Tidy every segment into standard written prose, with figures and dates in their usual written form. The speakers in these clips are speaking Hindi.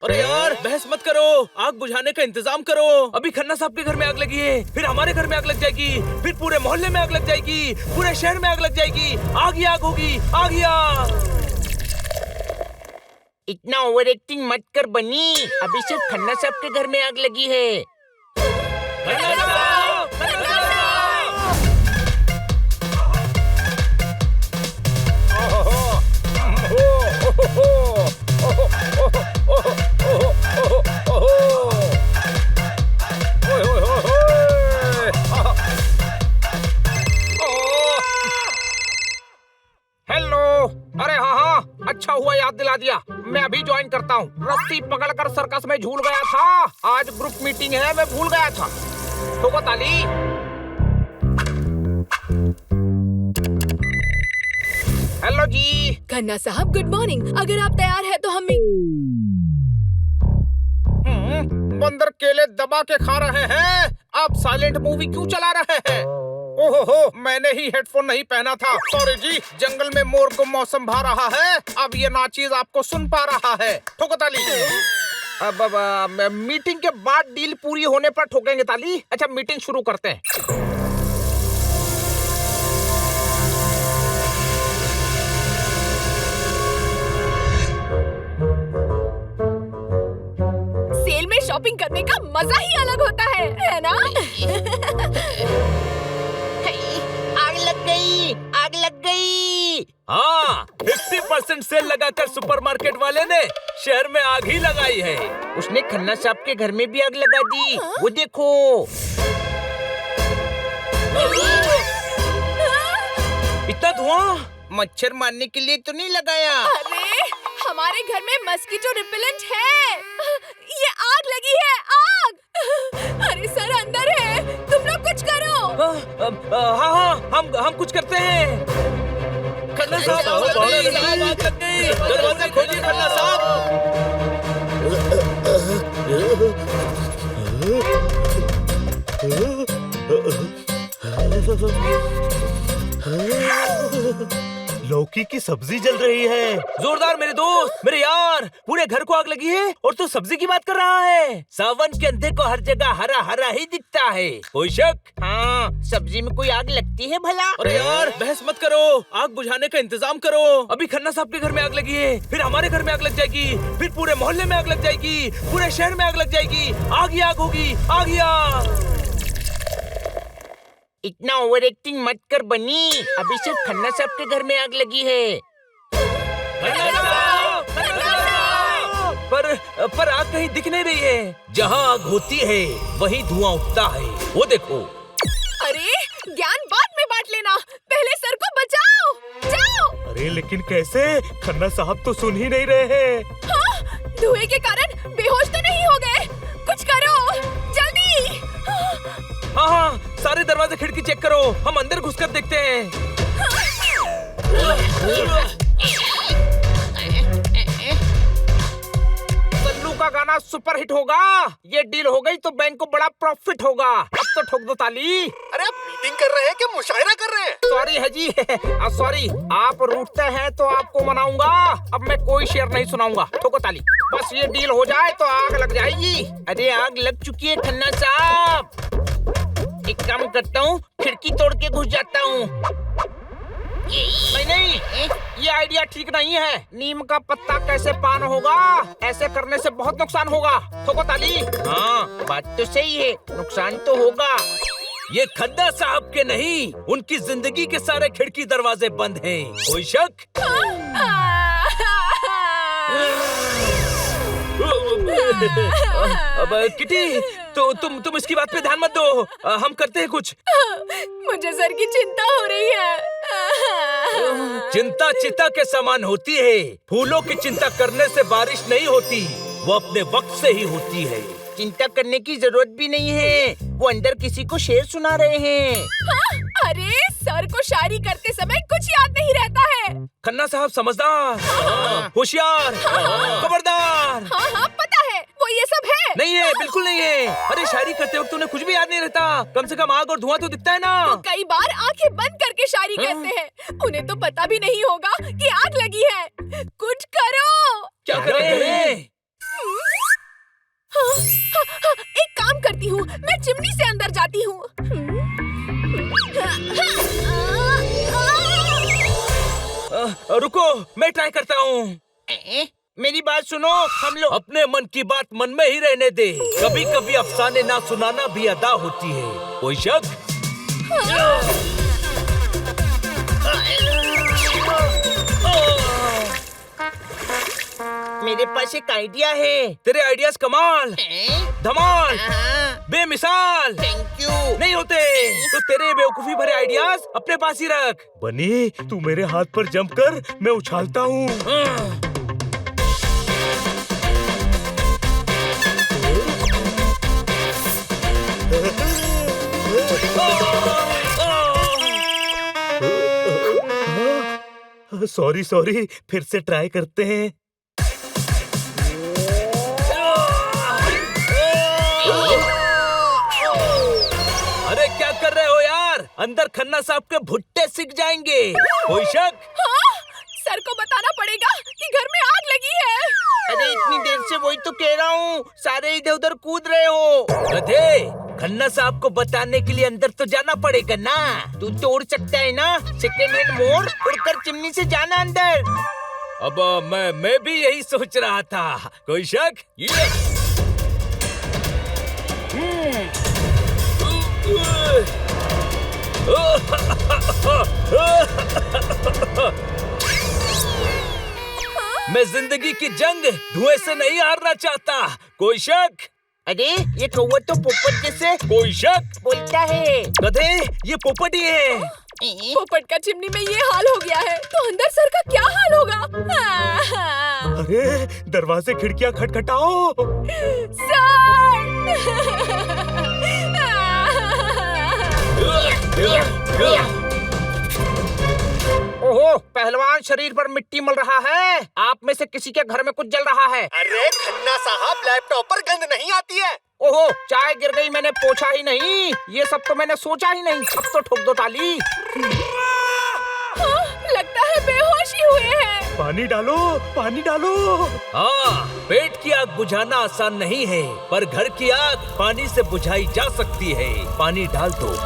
अरे यार बहस मत करो, आग बुझाने का इंतजाम करो। अभी खन्ना साहब के घर में आग लगी है, फिर हमारे घर में आग लग जाएगी, फिर पूरे मोहल्ले में आग लग जाएगी, पूरे शहर में आग लग जाएगी। आग ही आग होगी, आग ही आग। इतना ओवर एक्टिंग मत कर बनी, अभी सिर्फ खन्ना साहब के घर में आग लगी है। खन्ना साहब, खन्ना साहब। हेलो, अरे हाँ, अच्छा हुआ याद दिला दिया। मैं अभी ज्वाइन करता हूँ। रस्सी पकड़कर सर्कस में झूल गया था। आज ग्रुप मीटिंग है, मैं भूल गया था। ठोको ताली। हेलो जी। खन्ना साहब गुड मॉर्निंग। अगर आप तैयार हैं तो हम बंदर केले दबा के खा रहे हैं, आप साइलेंट मूवी क्यों चला रहे हैं? ओहो, मैंने ही हेडफोन नहीं पहना था। सॉरी जी। जंगल में मोर को मौसम भा रहा है, अब ये नाचीज आपको सुन पा रहा है। ठोको ताली। अब मीटिंग के बाद डील पूरी होने पर ठोकेंगे ताली। अच्छा, मीटिंग शुरू करते हैं। सेल में शॉपिंग करने का मजा ही अलग होता है ना? आग लग गई, आग लग गई। हाँ, 50% सेल लगाकर सुपरमार्केट वाले ने शहर में आग ही लगाई है। उसने खन्ना साहब के घर में भी आग लगा दी। वो देखो। इतना धुआं। मच्छर मारने के लिए तो नहीं लगाया। अरे हमारे घर में मस्कीटो रिपेलेंट है। ये आग लगी है, आग। अरे सर अंदर है, तुम लोग कुछ करो। हाँ, हम कुछ करते हैं। खन्ना साहब, आग लग गई। दरवाजा खोलिए खन्ना साहब। लौकी की सब्जी जल रही है। जोरदार मेरे दोस्त, मेरे यार, पूरे घर को आग लगी है और तू सब्जी की बात कर रहा है। सावन के अंधे को हर जगह हरा हरा ही दिखता है, कोई शक? हाँ, सब्जी में कोई आग लगती है भला? अरे यार बहस मत करो, आग बुझाने का इंतजाम करो। अभी खन्ना साहब के घर में आग लगी है, फिर हमारे घर में आग लग जाएगी, फिर पूरे मोहल्ले में आग लग जाएगी, पूरे शहर में आग लग जाएगी। आग ही आग होगी, आग ही आग। इतना ओवर एक्टिंग मत कर बनी, अभी सिर्फ खन्ना साहब के घर में आग लगी है। खन्ना साहब, खन्ना साहब। पर आग कहीं दिख नहीं रही है। जहाँ आग होती है वहीं धुआं उठता है, वो देखो। अरे ज्ञान बाद में बांट लेना, पहले सर को बचाओ। जाओ। अरे लेकिन कैसे? खन्ना साहब तो सुन ही नहीं रहे हैं। हाँ, धुएं के कारण बेहोश तो नहीं हो गए? कुछ करो जल्दी। हाँ, सारे दरवाजे खिड़की चेक करो, हम अंदर घुसकर देखते हैं। सल्लू का गाना सुपर हिट होगा। ये डील हो गई तो बैंक को बड़ा प्रॉफिट होगा। अब तो ठोक दो ताली। अरे आप मीटिंग कर रहे हैं क्या मुशायरा कर रहे हैं? सॉरी है जी। सॉरी, आप रूठते हैं तो आपको मनाऊंगा। अब मैं कोई शेर नहीं सुनाऊंगा। ठोको ताली। बस ये डील हो जाए तो आग लग जाएगी। अरे आग लग चुकी है खन्ना साहब। एक काम करता हूँ, खिड़की तोड़ के घुस जाता हूँ। नहीं, ये आइडिया ठीक नहीं है। नीम का पत्ता कैसे पान होगा? ऐसे करने से बहुत नुकसान होगा। ठोको ताली। हाँ, बात तो सही है, नुकसान तो होगा। ये खन्ना साहब के नहीं, उनकी जिंदगी के सारे खिड़की दरवाजे बंद हैं, कोई शक? अब किटी, तो तुम इसकी बात पे ध्यान मत दो, हम करते हैं कुछ। मुझे सर की चिंता हो रही है। चिंता चिता के समान होती है। फूलों की चिंता करने से बारिश नहीं होती, वो अपने वक्त से ही होती है। चिंता करने की जरूरत भी नहीं है, वो अंदर किसी को शेर सुना रहे हैं। हाँ? अरे सर को शायरी करते समय कुछ याद नहीं रहता है। खन्ना साहब समझदार, होशियार, खबरदार। हाँ, पता है, वो ये सब है। नहीं है, बिल्कुल नहीं है। अरे शायरी करते वक्त उन्हें कुछ भी याद नहीं रहता। कम से कम आग और धुआं तो दिखता है ना। वो कई बार आंखें बंद करके शायरी करते हैं। उन्हें तो पता भी नहीं होगा कि आग लगी है। कुछ करो। क्या करें? एक काम करती हूँ, मैं चिमनी से अंदर जाती हूँ। रुको, मैं ट्राई करता हूँ। मेरी बात सुनो, हम लोग अपने मन की बात मन में ही रहने दे। कभी कभी अफसाने ना सुनाना भी अदा होती है। कोई शक? मेरे पास एक आइडिया है। तेरे आइडियाज कमाल, धमाल, बेमिसाल थैंक यू। नहीं होते तो तेरे बेवकूफी भरे आइडियाज अपने पास ही रख। बनी, तू मेरे हाथ पर जंप कर, मैं उछालता हूँ। सॉरी सॉरी, फिर से ट्राई करते हैं। अरे क्या कर रहे हो यार? अंदर खन्ना साहब के भुट्टे सिक जाएंगे। कोई शक? हाँ? सर को बताना पड़ेगा कि घर में आग लगी है। अरे इतनी देर से वही तो कह रहा हूँ, सारे इधर उधर कूद रहे हो। गधे, खन्ना साहब को बताने के लिए अंदर तो जाना पड़ेगा ना। तू तो उड़ सकता है ना, सेकेंड हैंड मोड़ उड़कर चिमनी से जाना अंदर। अब मैं भी यही सोच रहा था। कोई शक? ये मैं जिंदगी की जंग धुएं से नहीं हारना चाहता। कोई शक? अरे ये कौवा तो पोपट जैसे कोई शक? बोलता है। गधे, ये पोपट ही है। पोपट का चिमनी में ये हाल हो गया है, तो अंदर सर का क्या हाल होगा? अरे दरवाजे खिड़कियाँ खटखटाओ। ओहो, पहलवान शरीर पर मिट्टी मल रहा है। आप में से किसी के घर में कुछ जल रहा है। अरे खन्ना साहब, लैपटॉप पर गंद नहीं आती है। ओहो, चाय गिर गई, मैंने पोछा ही नहीं। ये सब तो मैंने सोचा ही नहीं। अब तो ठोक दो ताली। हाँ, लगता है बेहोश ही हुए हैं। पानी डालो, पानी डालो। हाँ, पेट की आग बुझाना आसान नहीं है, पर घर की आग पानी से बुझाई जा सकती है। पानी डाल दो।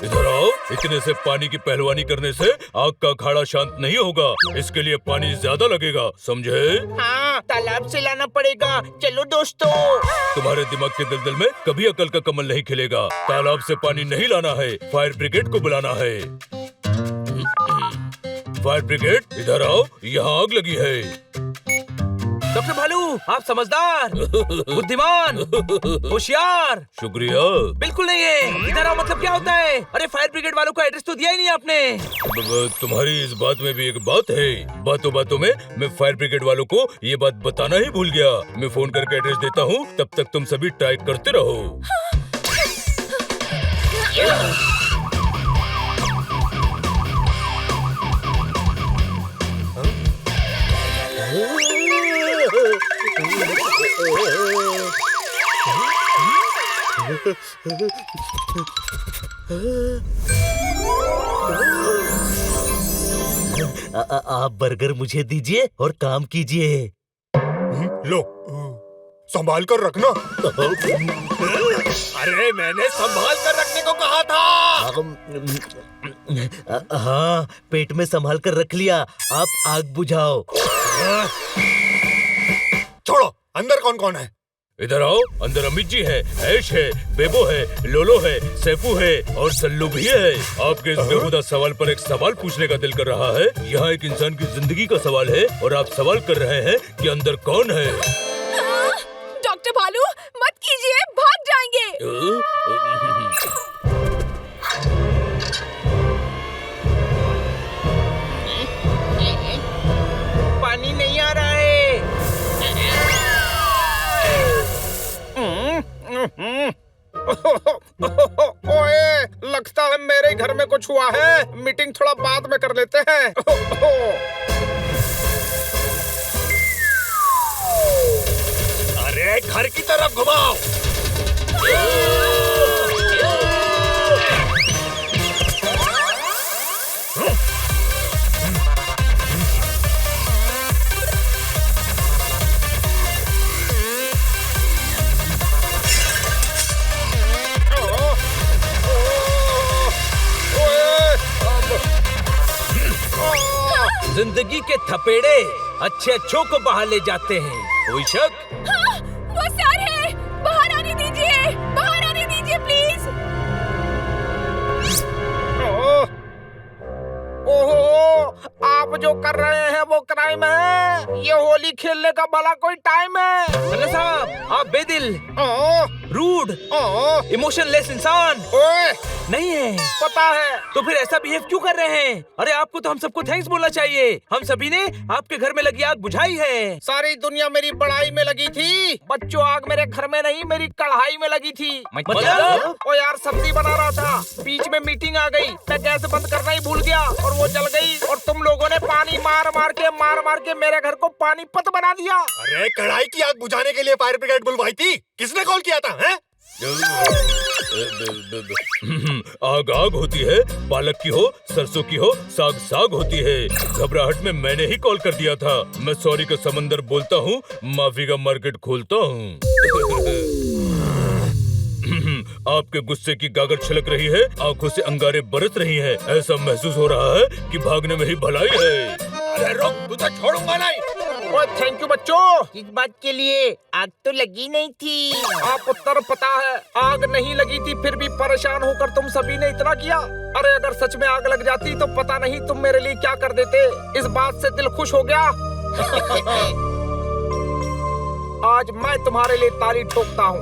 इधर आओ। इतने से पानी की पहलवानी करने से आग का अखाड़ा शांत नहीं होगा। इसके लिए पानी ज्यादा लगेगा, समझे? हाँ, तालाब से लाना पड़ेगा। चलो दोस्तों। तुम्हारे दिमाग के दलदल में कभी अकल का कमल नहीं खिलेगा। तालाब से पानी नहीं लाना है, फायर ब्रिगेड को बुलाना है। फायर ब्रिगेड, इधर आओ, यहाँ आग लगी है। डॉक्टर भालू, आप समझदार, बुद्धिमान, होशियार। शुक्रिया। बिल्कुल नहीं है। इधर आओ मतलब क्या होता है? अरे फायर ब्रिगेड वालों को एड्रेस तो दिया ही नहीं आपने। तुम्हारी इस बात में भी एक बात है। बातों बातों में मैं फायर ब्रिगेड वालों को ये बात बताना ही भूल गया। मैं फोन करके एड्रेस देता हूँ, तब तक तुम सभी ट्राई करते रहो। आप बर्गर मुझे दीजिए और काम कीजिए। लो, संभाल कर रखना। अरे मैंने संभाल कर रखने को कहा था। हाँ, पेट में संभाल कर रख लिया। आप आग बुझाओ। छोड़ो, अंदर कौन कौन है? इधर आओ। अंदर अमित जी है, ऐश है, बेबो है, लोलो है, सैफू है और सल्लू भी है। आपके इस बेहुदा सवाल पर एक सवाल पूछने का दिल कर रहा है। यहाँ एक इंसान की जिंदगी का सवाल है और आप सवाल कर रहे हैं कि अंदर कौन है। डॉक्टर भालू, मत कीजिए, भाग जाएंगे। पानी नहीं आ रहा है। ओए, लगता है मेरे घर में कुछ हुआ है। मीटिंग थोड़ा बाद में कर लेते हैं। अरे घर की तरफ घुमाओ। जिंदगी के थपेड़े अच्छे अच्छों को बाहर ले जाते हैं। कोई शक? हाँ, वो सर है। बाहर आने दीजिए, बाहर आने दीजिए प्लीज। ओहो, आप जो कर रहे हैं वो क्राइम है। ये होली खेलने का भला कोई टाइम है? खन्ना साहब, आप बेदिल, ओह, रूड, ओह, इमोशनलेस इंसान ओए, नहीं है। पता है। तो फिर ऐसा बिहेव क्यों कर रहे हैं? अरे आपको तो हम सबको थैंक्स बोलना चाहिए। हम सभी ने आपके घर में लगी आग बुझाई है। सारी दुनिया मेरी बड़ाई में लगी थी। बच्चों, आग मेरे घर में नहीं, मेरी कढ़ाई में लगी थी। मतलब? ओ यार, सब्जी बना रहा था, बीच में मीटिंग आ गई, मैं गैस बंद करना ही भूल गया और वो जल गई। और तुम लोगों ने पानी मार मार के मेरे घर को पानीपत बना दिया। अरे कढ़ाई की आग बुझाने के लिए फायर ब्रिगेड बुलवाई थी। किसने कॉल किया था? हैं? आग आग होती है, पालक की हो, सरसों की हो, साग साग होती है। घबराहट में मैंने ही कॉल कर दिया था। मैं सॉरी का समंदर बोलता हूँ, माफी का मार्केट खोलता हूँ। आपके गुस्से की गागर छलक रही है, आंखों से अंगारे बरस रही हैं। ऐसा महसूस हो रहा है कि भागने में ही भलाई है। अरे रुक, तुझे छोड़ूंगा नहीं। ओए, थैंक यू बच्चों। इस बात के लिए आग तो लगी नहीं थी। आप उत्तर पता है, आग नहीं लगी थी, फिर भी परेशान होकर तुम सभी ने इतना किया। अरे अगर सच में आग लग जाती तो पता नहीं तुम मेरे लिए क्या कर देते। इस बात से दिल खुश हो गया। आज मैं तुम्हारे लिए ताली ठोकता हूँ।